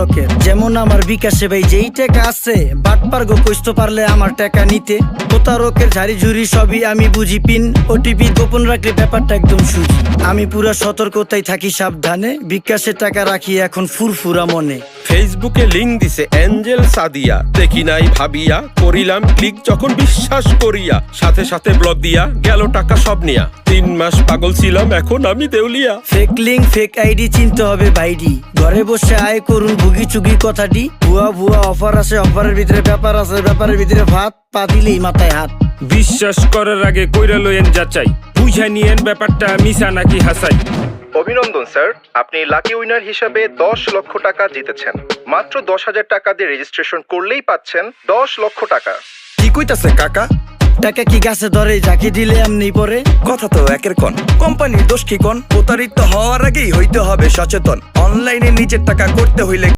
প্রতারকের। যেমন আমার বিকাশে ভাই যেই টাকা আছে, বাটপার গো কইতে পারলে আমার টাকা নিতে। প্রতারকের ঝাড়ি ঝুড়ি সবই আমি বুঝি, পিন ওটিপি গোপন রাখলে ব্যাপারটা একদম সুজি। আমি পুরা সতর্কতায় থাকি সাবধানে, বিকাশে টাকা রাখি এখন ফুরফুরা মনে। ফেসবুকে লিংক দিছে এঞ্জেল সাদিয়া, দেখি নাই ভাবিয়া করিলাম ক্লিক যখন বিশ্বাস করিয়া, সাথে সাথে ব্লক দিয়া গেল টাকা সব নিয়া। 3 মাস পাগল ছিলাম এখন আমি দেউলিয়া। ফেক লিঙ্ক ফেক আইডি চিনতে হবে ভাইডি, ঘরে বসে আয় করুন ভুগি চুগি কথাটি। ভুয়া ভুয়া অফার আছে, অফারের ভিতরে ব্যাপার আছে, ব্যাপারের ভিতরে ভাত, পা দিলেই মাথায় হাত। বিশ্বাস করার আগে কইরা লইয়েন যাচাই, বুঝা নিয়েন ব্যাপারটা মিছা নাকি হাসাই। অভিনন্দন স্যার, আপনি লাকি উইনার হিসাবে 10 লক্ষ টাকা জিতেছেন। মাত্র 10,000 টাকা দিয়ে রেজিস্ট্রেশন করলেই পাচ্ছেন 10 লক্ষ টাকা। কি কইতাছে কাকা? টাকা কি গাছে ধরে, যাকে দিলে এমনি পরে? কথা তো একের কন, কোম্পানির দোষ কি কন? প্রতারিত হওয়ার আগেই হইতে হবে সচেতন। অনলাইনে নিজের টাকা করতে হইলে